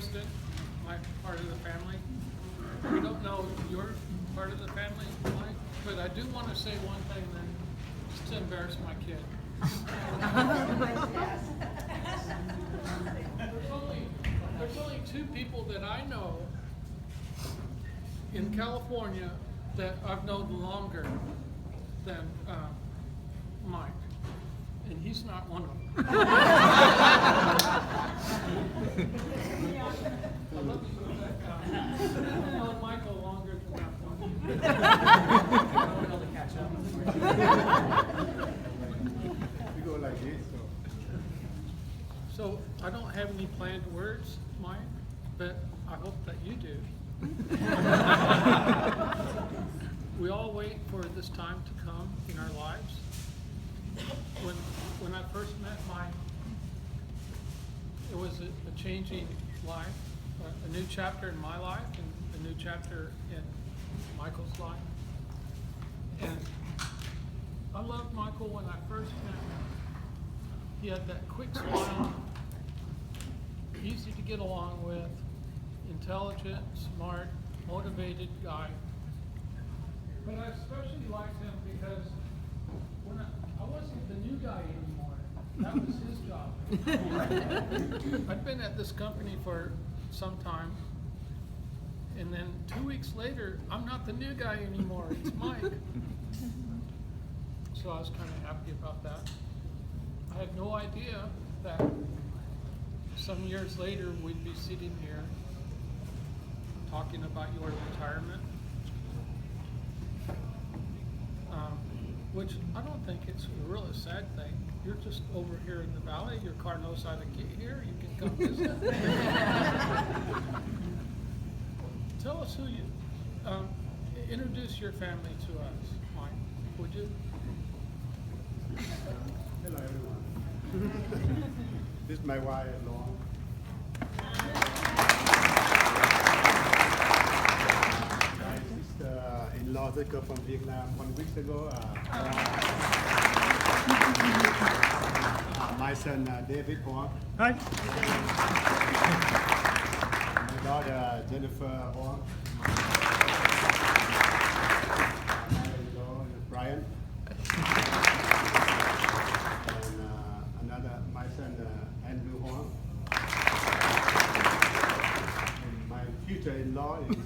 president, my part of the family. We don't know your part of the family, Mike, but I do want to say one thing then, just to embarrass my kid. There's only two people that I know in California that I've known longer than Mike, and he's not one of them. I've known Michael longer than that one. We go like this, So I don't have any planned words, Mike, but I hope that you do. We all wait for this time to come in our lives. When I first met Mike, it was a changing life, a new chapter in my life and a new chapter in Michael's life. And I loved Michael when I first met him. He had that quick smile, easy to get along with, intelligent, smart, motivated guy. But I especially liked him because when I wasn't the new guy anymore. That was his job. I'd been at this company for some time, and then 2 weeks later, I'm not the new guy anymore, it's Mike. So I was kind of happy about that. I had no idea that some years later we'd be sitting here talking about your retirement, which I don't think it's a really sad thing. You're just over here in the valley, your car knows how to get here, you can come visit. Tell us who you, introduce your family to us, Mike, would you? hello everyone. This is my wife, Hoang. My sister-in-law that come from Vietnam 1 week ago. My son David Hoang. Hi. My daughter Jennifer Hoang. My in-law Brian. My son Andrew Hoang. And my future-in-law is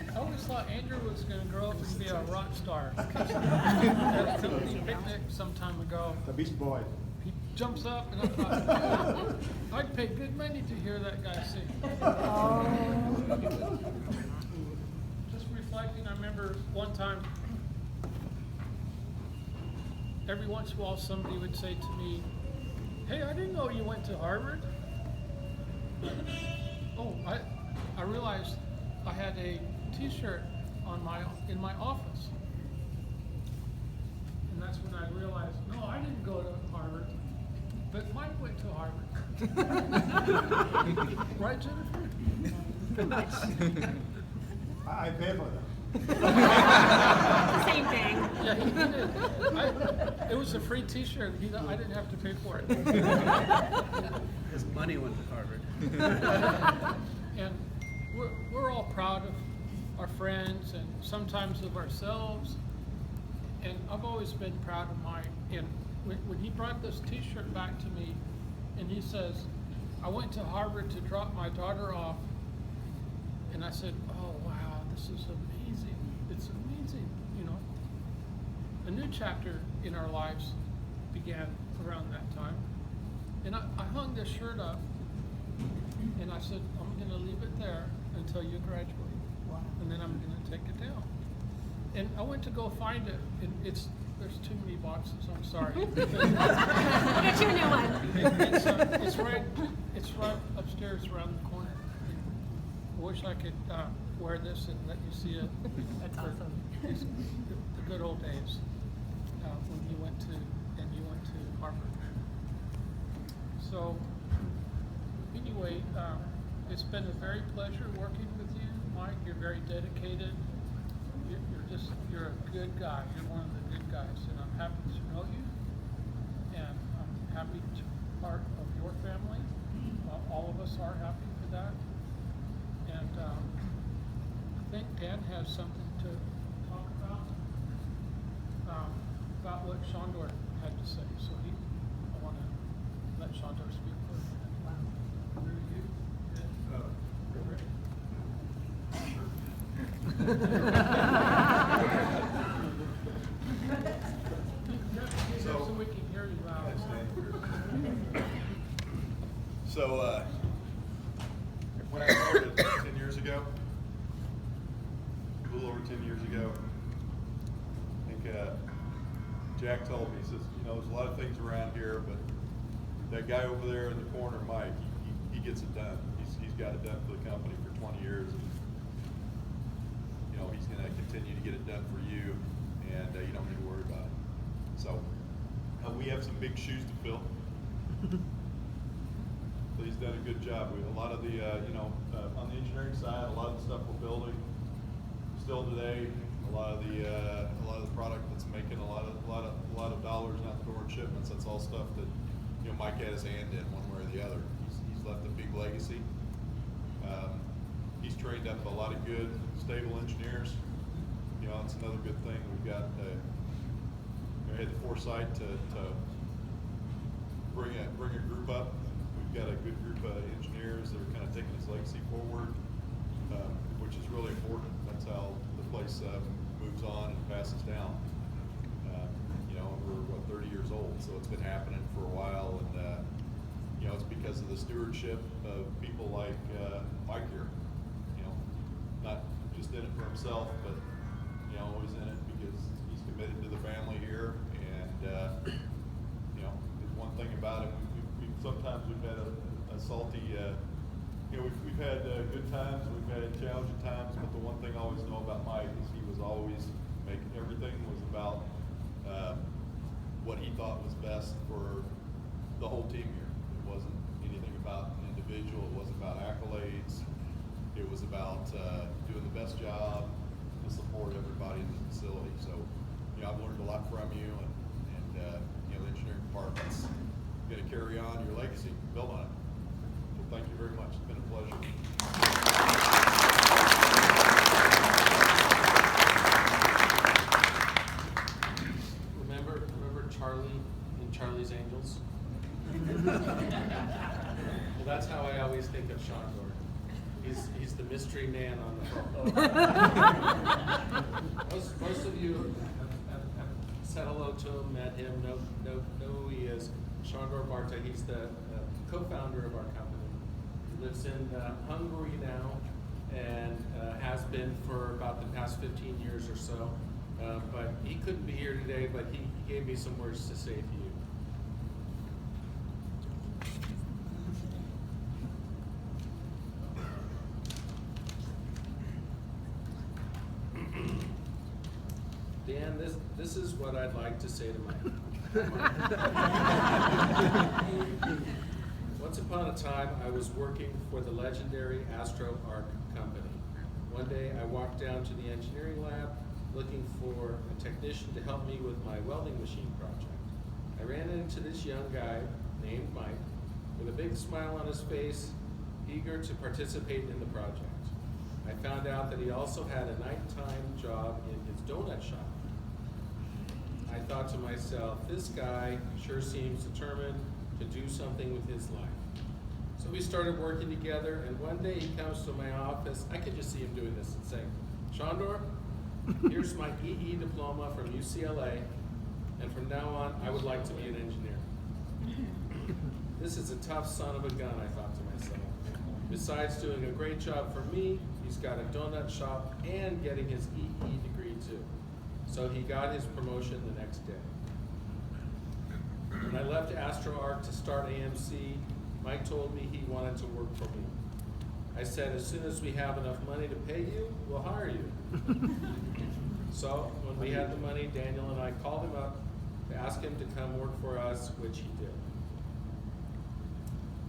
I always thought Andrew was going to grow up and be a rock star. At a company picnic some time ago, the beach boy. he jumps up and I thought, I'd pay good money to hear that guy sing. Just reflecting, I remember one time, every once in a while somebody would say to me, hey, I didn't know you went to Harvard. Oh, I realized I had a t-shirt in my office. And that's when I realized, no, I didn't go to Harvard, but Mike went to Harvard. Right, Jennifer? I pay for them. Same thing. Yeah, he did. It was a free t-shirt. I didn't have to pay for it. His money went to Harvard. And we're all proud of our friends and sometimes of ourselves. And I've always been proud of Mike. And when he brought this t-shirt back to me and he says, I went to Harvard to drop my daughter off. And I said, oh, wow, this is amazing. It's amazing, you know. A new chapter in our lives began around that time. And I hung this shirt up and I said, I'm going to leave it there until you graduate. Wow. And then I'm going to take it down. And I went to go find it, and there's too many boxes, I'm sorry. We'll get you a new one. It's right upstairs around the corner. I wish I could wear this and let you see it. That's awesome. The good old days when you went to Harvard. So anyway, it's been a very pleasure working with you, Mike. You're very dedicated. You're a good guy. You're one of the good guys, and I'm happy to know you. And I'm happy to be part of your family. All of us are happy for that. And I think Dan has something to talk about what Shondor had to say. So I want to let Shondor speak for a minute. Through you. So we can hear you loud. So, when I started 10 years ago, a little over 10 years ago, I think Jack told me, he says, you know, there's a lot of things around here, but that guy over there in the corner, Mike, he gets it done. He's got it done for the company for 20 years. And, you know, he's going to continue to get it done for you, and you don't need to worry about it. So, we have some big shoes to fill. But he's done a good job. A lot of the, on the engineering side, a lot of the stuff we're building still today, a lot of the product that's making a lot of dollars out the door in shipments. That's all stuff that, you know, Mike had his hand in one way or the other. He's left a big legacy. He's trained up a lot of good, stable engineers. You know, it's another good thing. We've got. We had the foresight to bring a group up. We've got a good group of engineers that are kind of taking his legacy forward, which is really important. That's how the place moves on and passes down. You know, we're 30 years old, so it's been happening for a while, and you know, it's because of the stewardship of people like Mike here. You know, not just in it for himself, but you know, always in it because he's committed to the family here, and you know, there's one thing about it. Sometimes we've had a salty, you know, we've had good times, we've had challenging times, but the one thing I always know about Mike is he was always making, everything was about what he thought was best for the whole team here. It wasn't anything about an individual, it wasn't about accolades, it was about doing the best job to support everybody in the facility. So, you know, I've learned a lot from you, and you know, the engineering department's going to carry on your legacy, build on it. So thank you very much. It's been a pleasure. Remember Charlie in Charlie's Angels? Well, that's how I always think of Shondor. He's the mystery man on the phone. Most of you have said hello to him, met him, know who he is. Shondor Barta, he's the co-founder of our company. He lives in Hungary now, and has been for about the past 15 years or so. But he couldn't be here today, but he gave me some words to say to you. Dan, this is what I'd like to say to Mike. Once upon a time, I was working for the legendary Astro Arc company. One day, I walked down to the engineering lab looking for a technician to help me with my welding machine project. I ran into this young guy named Mike with a big smile on his face, eager to participate in the project. I found out that he also had a nighttime job in his donut shop. I thought to myself, this guy sure seems determined to do something with his life. So we started working together, and one day he comes to my office. I could just see him doing this and saying, Shondor, here's my EE diploma from UCLA, and from now on, I would like to be an engineer. This is a tough son of a gun, I thought to myself. Besides doing a great job for me, he's got a donut shop and getting his EE degree too. So he got his promotion the next day. When I left AstroArc to start AMC, Mike told me he wanted to work for me. I said, as soon as we have enough money to pay you, we'll hire you. So when we had the money, Daniel and I called him up to ask him to come work for us, which he did.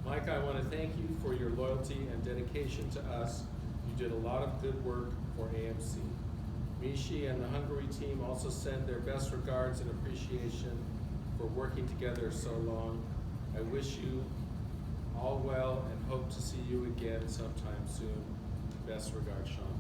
Mike, I want to thank you for your loyalty and dedication to us. You did a lot of good work for AMC. Mishi and the Hungary team also send their best regards and appreciation for working together so long. I wish you all well and hope to see you again sometime soon. Best regards, Sean.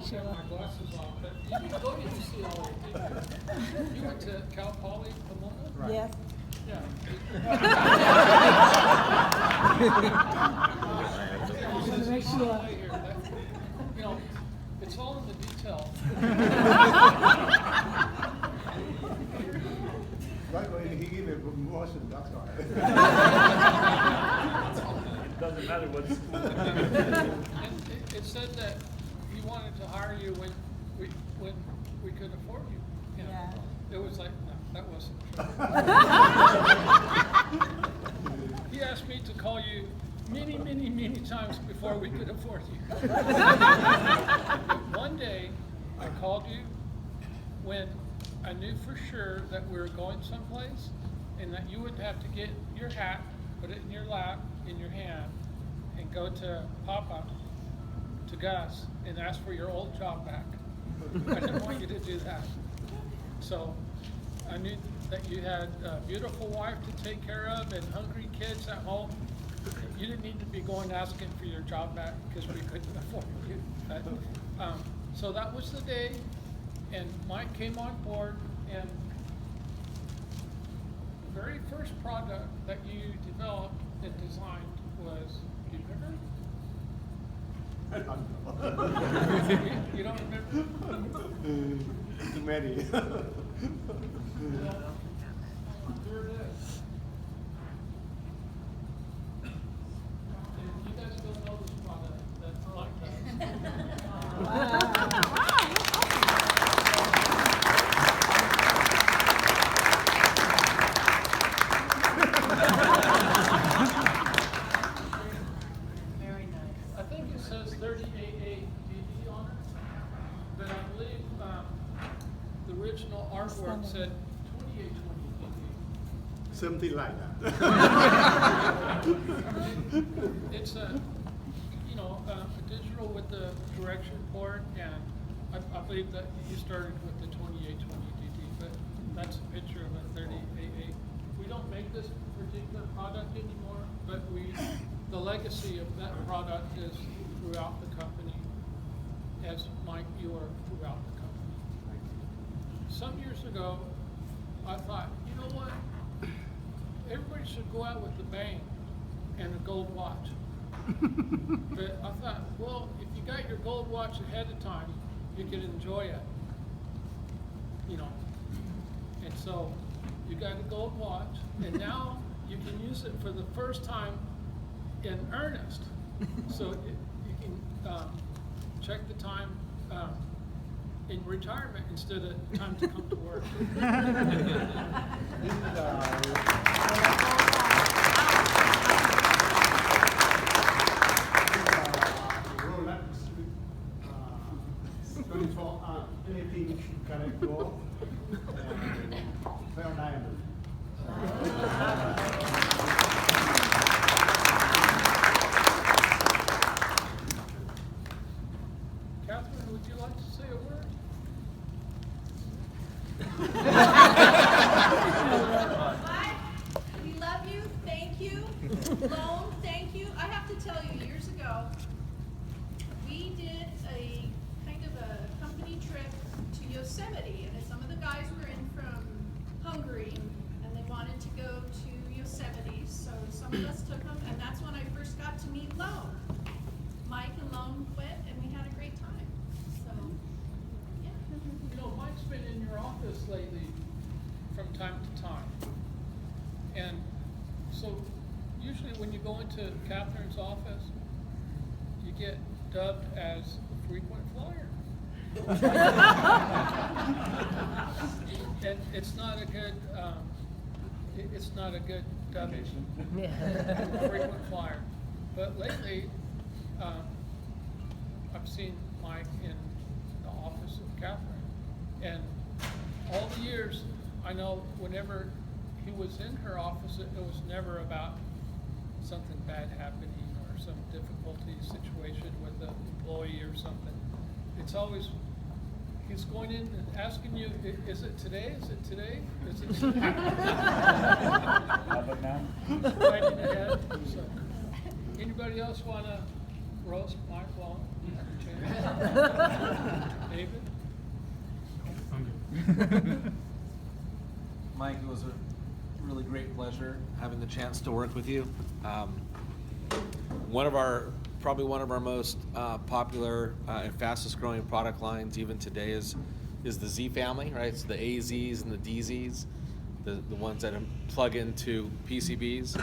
I have my glasses off, but you didn't go to UCLA, did you? You went to Cal Poly Pomona? Yes. Yeah. Make sure. Here, you know, it's all in the detail. Right when he gave a promotion, that's why. Doesn't matter what school. And it said that he wanted to hire you when we could afford you. You know, Yeah. It was like, no, that wasn't true. He asked me to call you many, many, many times before we could afford you. One day, I called you when I knew for sure that we were going someplace and that you would have to get your hat, put it in your lap, in your hand, and go to Papa, to Gus, and ask for your old job back. I didn't want you to do that. So I knew that you had a beautiful wife to take care of and hungry kids at home. You didn't need to be going asking for your job back because we couldn't afford you. But, so that was the day, and Mike came on board, and the very first product that you developed and designed was, do you remember? I don't know. You don't remember? Too many. Here it is. And you guys don't know this product, that's like that. Very nice. I think it says 30AA DD on it, but I believe the original artwork said 2820 DD. Something like that. It's a, you know, a digital with the correction port, and I believe that you started with the 2820 DD, but that's a picture of a 30AA. We don't make this particular product anymore, but the legacy of that product is throughout the company, as Mike, you are throughout the company. Some years ago, I thought, you know what? Everybody should go out with a bang and a gold watch. But I thought, well, if you got your gold watch ahead of time, you could enjoy it. You know. And so you got a gold watch, and now you can use it for the first time in earnest. So you can check the time in retirement instead of time to come to work. This is Rolex 24 anything can go. Fair diamond. Catherine, would you like to say a word? We love you, thank you. Lone, thank you. I have to tell you, years ago, we did a kind of a company trip to Yosemite, and some of the guys were in from Hungary, and they wanted to go to Yosemite, so some of us took them, and that's when I first got to meet Lone. Mike and Lone quit, and we had a great time, so, yeah. You know, Mike's been in your office lately from time to time. And so usually when you go into Catherine's office, you get dubbed as a frequent flyer. And it's not a good it's not a good Vacation. frequent flyer. But lately, I've seen Mike in the office of Catherine. And all the years, I know whenever he was in her office, it was never about something bad happening or some difficulty situation with an employee or something. It's always, he's going in and asking you, is it today? Is it today? Is it today? How about now? Writing ahead. So, anybody else want to roast Mike while you have a chance? David? Mike, it was a really great pleasure having the chance to work with you. Probably one of our most popular and fastest growing product lines even today is the Z family, right? It's the AZs and the DZs, the ones that plug into PCBs.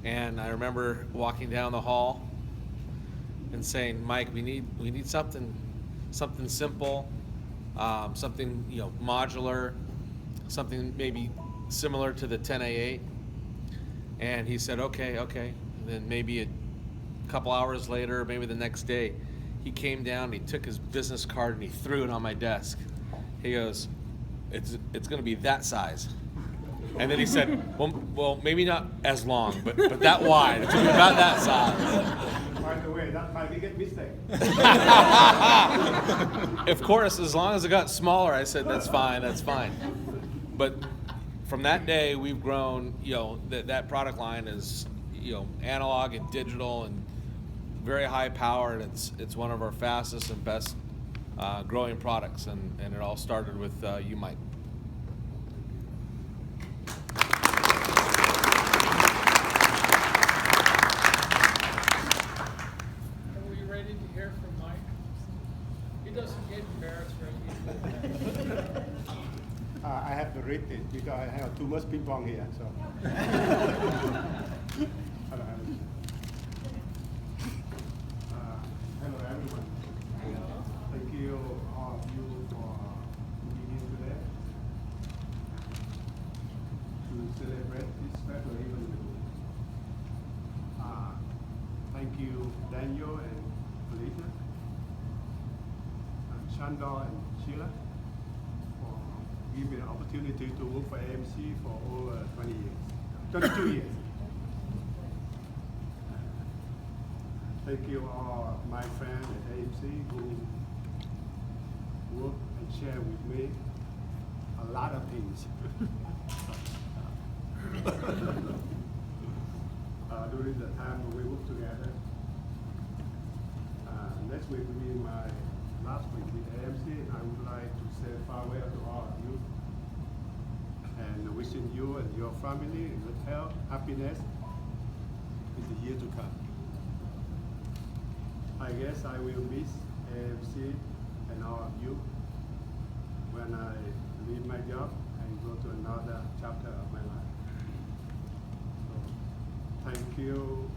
And I remember walking down the hall and saying, Mike, we need something simple, something modular, something maybe similar to the 10A8. And he said, okay. And then maybe a couple hours later, maybe the next day, he came down, he took his business card and he threw it on my desk. He goes, it's gonna be that size. And then he said, well, maybe not as long, but that wide. It's gonna be about that size. By the way, that's my biggest mistake. Of course, as long as it got smaller, I said, that's fine. But from that day, we've grown, that product line is, analog and digital and very high power, and it's one of our fastest and best growing products, and it all started with you, Mike. Are we ready to hear from Mike? He doesn't get embarrassed very easily. I have to read it because I have too much ping pong here. So. Hello everyone. Thank you all of you for being here today to celebrate this special event with me. Thank you Daniel and Felicia, and Chandor and Sheila for giving me the opportunity to work for AMC for over 22 years. Thank you all my friends at AMC who work and share with me a lot of things. During the time we work together. Next week will be my last week with AMC. I would like to say farewell to all of you and wishing you and your family good health, happiness in the year to come. I guess I will miss AMC and all of you when I leave my job and go to another chapter of my life. So, thank you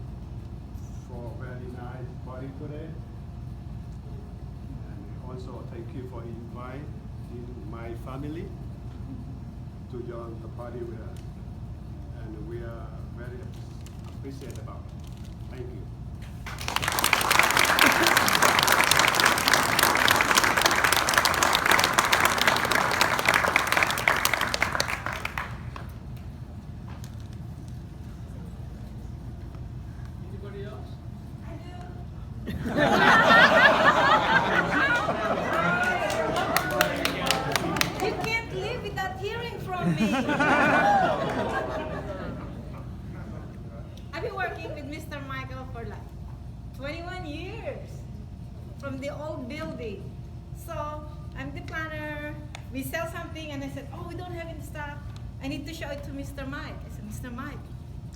for a very nice party today. And also thank you for inviting my family to join the party with us. And we are very appreciative about it. Thank you. Anybody else? You can't live without hearing from me. I've been working with Mr. Michael for like 21 years from the old building. So I'm the planner. We sell something and I said, oh, we don't have it in stock. I need to show it to Mr. Mike. I said, Mr. Mike,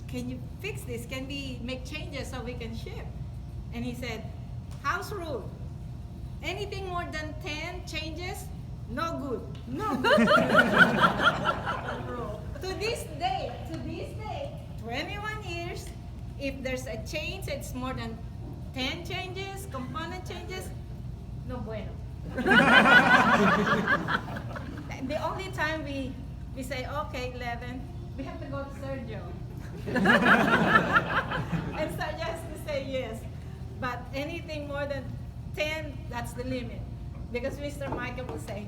can you fix this? Can we make changes so we can ship? And he said, house rule. Anything more than 10 changes, no good. No good. To this day, 21 years, if there's a change that's more than 10 changes, component changes, no bueno. The only time we say, okay, 11, we have to go to Sergio. And Sergio has to say yes. But anything more than 10, that's the limit. Because Mr. Michael will say,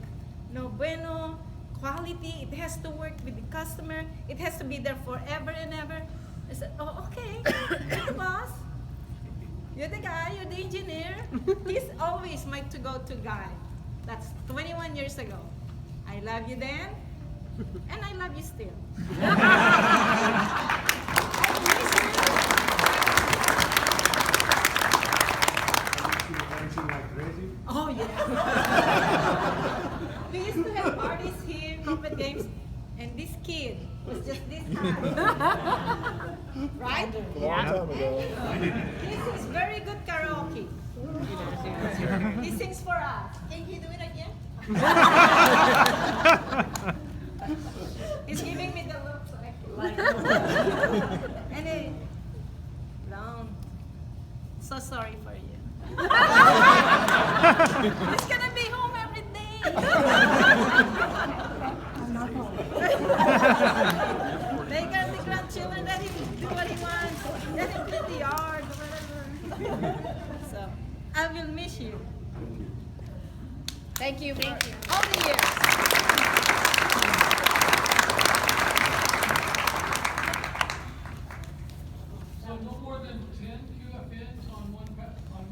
no bueno, quality, it has to work with the customer, it has to be there forever and ever. I said, oh, okay, you're the boss. You're the guy, you're the engineer. He's always my to-go-to guy. That's 21 years ago. I love you then, and I love you still. I miss you. Dancing like crazy. Oh, yeah. We used to have parties here, combat games, and this kid was just this high. Right? A long time ago. He sings very good karaoke. He sings for us. Can you do it again? He's giving me the look so I can like. And then, Long, so sorry for you. He's gonna be home every day. I'm not home. They got the grandchildren, let him do what he wants. Let him play the yard, whatever. So, I will miss you. Thank you for all the years.